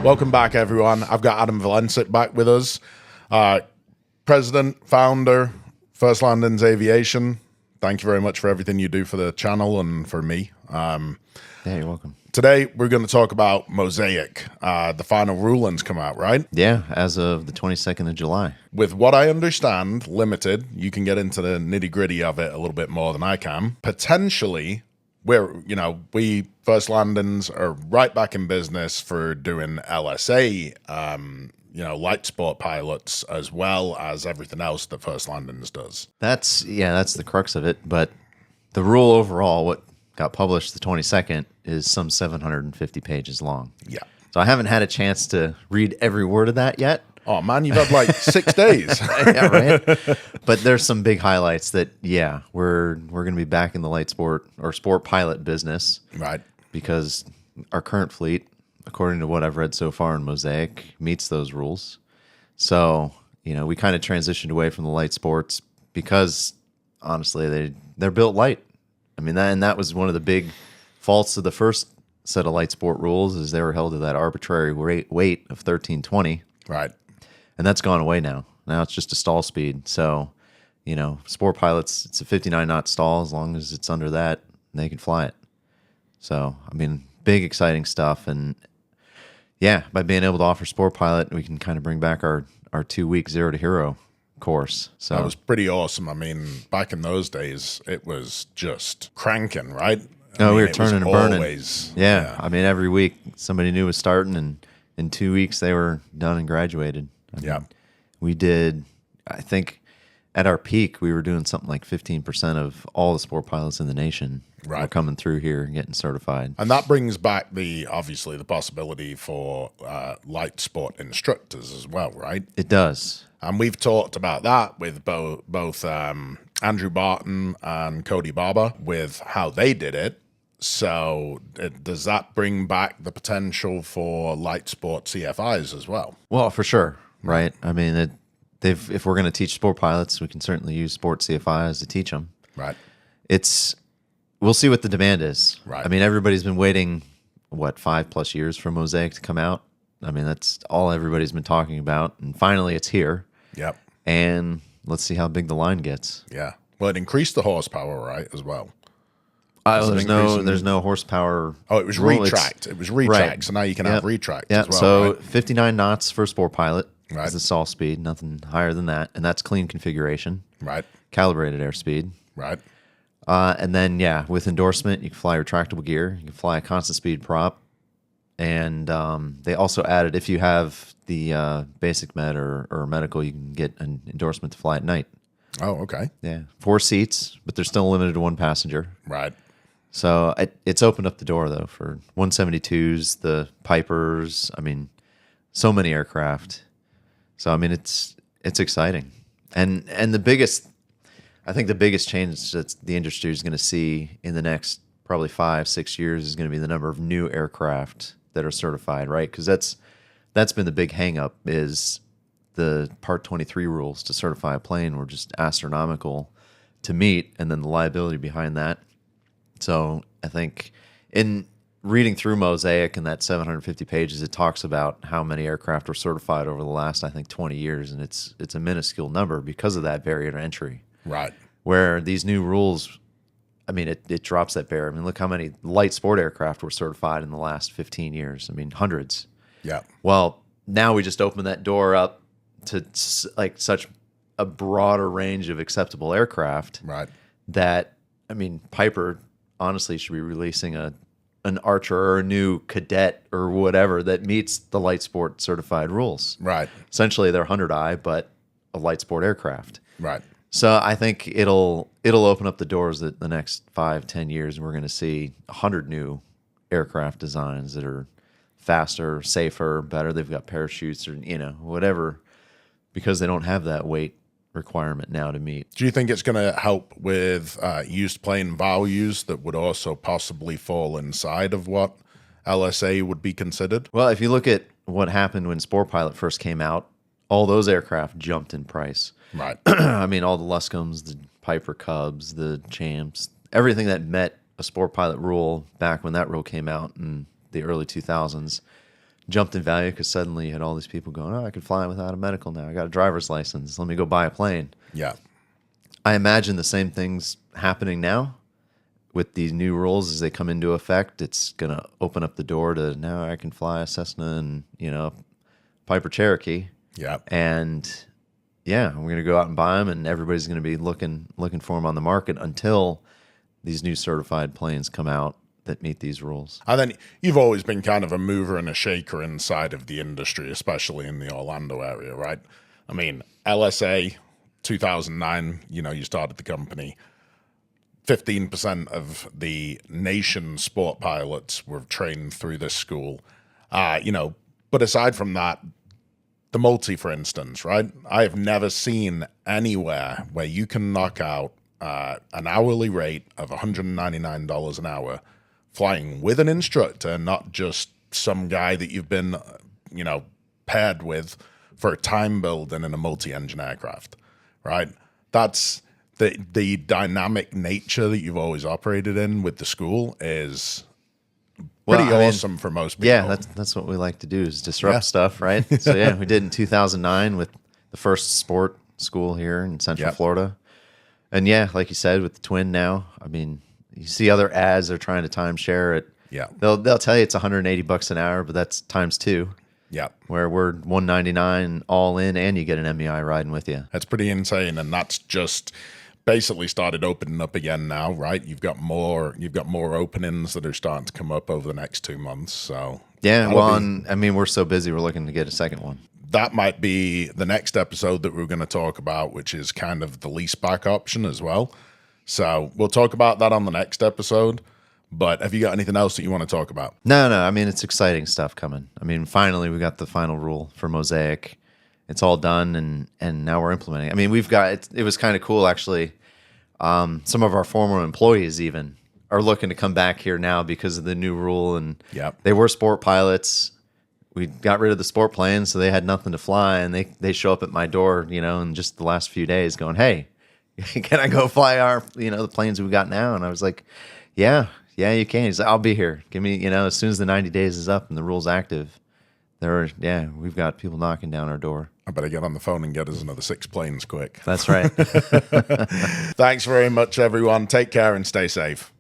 Welcome back, everyone. I've got Adam Valencic back with us, president, founder, First Landings Aviation. Thank you very much for everything you do for the channel and for me. Yeah, you're welcome. Today, we're going to talk about Mosaic. The final rulings come out, right? Yeah, as of the 22nd of July. With what I understand, limited, you can get into the nitty-gritty of it a little bit more than I can. Potentially, we First Landings are right back in business for doing LSA, light sport pilots, as well as everything else that First Landings does. That's the crux of it. But the rule overall, what got published the 22nd, is some 750 pages long. Yeah. So I haven't had a chance to read every word of that yet. Oh, man, you've had like 6 days. Yeah, right? But there's some big highlights that, we're going to be back in the light sport or sport pilot business. Right. Because our current fleet, according to what I've read so far in Mosaic, meets those rules. So, we kind of transitioned away from the light sports because, honestly, they're built light. I mean, that was one of the big faults of the first set of light sport rules, is they were held to that arbitrary weight of 1320. Right. And that's gone away now. Now it's just a stall speed. So, sport pilots, it's a 59 knot stall. As long as it's under that, they can fly it. So, I mean, big, exciting stuff. And by being able to offer sport pilot, we can kind of bring back our 2-week 0 to hero course. So that was pretty awesome. I mean, back in those days, it was just cranking, right? We were turning and burning. Yeah. I mean, every week somebody new was starting, and in 2 weeks they were done and graduated. We did, I think, at our peak, we were doing something like 15% of all the sport pilots in the nation were coming through here and getting certified. And that brings back obviously the possibility for light sport instructors as well, right? It does. And we've talked about that with both Andrew Barton and Cody Barber with how they did it. So does that bring back the potential for light sport CFIs as well? Well, for sure, right? I mean, if we're going to teach sport pilots, we can certainly use sport CFIs to teach them. Right. We'll see what the demand is. Right. I mean, everybody's been waiting, 5+ years for Mosaic to come out. I mean, that's all everybody's been talking about. And finally, it's here. Yep. And let's see how big the line gets. Yeah. Well, it increased the horsepower, right, as well. There's no horsepower. Oh, it was retract. It was retract. Right. So now you can have retract as well. So right? 59 knots for a sport pilot is the stall speed, nothing higher than that. And that's clean configuration. Right. Calibrated airspeed. Right. And then, with endorsement, you can fly retractable gear. You can fly a constant speed prop. And they also added, if you have the basic med or medical, you can get an endorsement to fly at night. Oh, okay. Yeah. 4 seats, but they're still limited to 1 passenger. Right. So it's opened up the door, though, for 172s, the Pipers. I mean, so many aircraft. So, I mean, it's exciting. And the biggest change that the industry is going to see in the next probably 5-6 years is going to be the number of new aircraft that are certified, right? Because that's been the big hang-up, is the Part 23 rules to certify a plane were just astronomical to meet, and then the liability behind that. So I think in reading through Mosaic and that 750 pages, it talks about how many aircraft were certified over the last, 20 years, and it's a minuscule number because of that barrier to entry. Right. Where these new rules, I mean, it drops that barrier. I mean, look how many light sport aircraft were certified in the last 15 years. I mean, hundreds. Yeah. Well, now we just open that door up to such a broader range of acceptable aircraft. Right. That, I mean, Piper honestly should be releasing an Archer or a new Cadet or whatever that meets the light sport certified rules. Right. Essentially, they're 100i, but a light sport aircraft. Right. So I think it'll open up the doors that the next 5-10 years, and we're going to see 100 new aircraft designs that are faster, safer, better. They've got parachutes or whatever, because they don't have that weight requirement now to meet. Do you think it's going to help with used plane values that would also possibly fall inside of what LSA would be considered? Well, if you look at what happened when Sport Pilot first came out, all those aircraft jumped in price. Right. I mean, all the Luscombs, the Piper Cubs, the Champs, everything that met a Sport Pilot rule back when that rule came out in the early 2000s jumped in value because suddenly you had all these people going, oh, I can fly without a medical now. I got a driver's license. Let me go buy a plane. Yeah. I imagine the same thing's happening now with these new rules as they come into effect. It's going to open up the door to now I can fly a Cessna and, Piper Cherokee. Yeah. And yeah, we're going to go out and buy them, and everybody's going to be looking for them on the market until these new certified planes come out that meet these rules. And then you've always been kind of a mover and a shaker inside of the industry, especially in the Orlando area, right? I mean, LSA, 2009, you started the company. 15% of the nation's sport pilots were trained through this school. But aside from that, the multi, for instance, right? I have never seen anywhere where you can knock out an hourly rate of $199 an hour flying with an instructor, not just some guy that you've been, paired with for a time building in a multi-engine aircraft, right? That's the dynamic nature that you've always operated in with the school is pretty awesome for most people. Yeah, that's what we like to do is disrupt stuff, right? So yeah, we did in 2009 with the first sport school here in Central Florida. And yeah, like you said, with the Twin now, I mean, you see other ads, they're trying to timeshare it. Yeah. They'll tell you it's $180 an hour, but that's times 2. Yeah. Where we're $199 all in and you get an MEI riding with you. That's pretty insane. And that's just basically started opening up again now, right? You've got more openings that are starting to come up over the next 2 months. So yeah, we're so busy we're looking to get a second one. That might be the next episode that we're going to talk about, which is kind of the lease back option as well. So we'll talk about that on the next episode. But have you got anything else that you want to talk about? No. I mean, it's exciting stuff coming. I mean, finally we got the final rule for Mosaic. It's all done, and now we're implementing. I mean, it was kind of cool actually. Some of our former employees even are looking to come back here now because of the new rule, and they were sport pilots. We got rid of the sport planes, so they had nothing to fly, and they show up at my door, in just the last few days going, hey, can I go fly our, the planes we got now? And I was like, yeah, you can. He's like, I'll be here. Give me, as soon as the 90 days is up and the rule's active, we've got people knocking down our door. I better get on the phone and get us another 6 planes quick. That's right. Thanks very much, everyone. Take care and stay safe.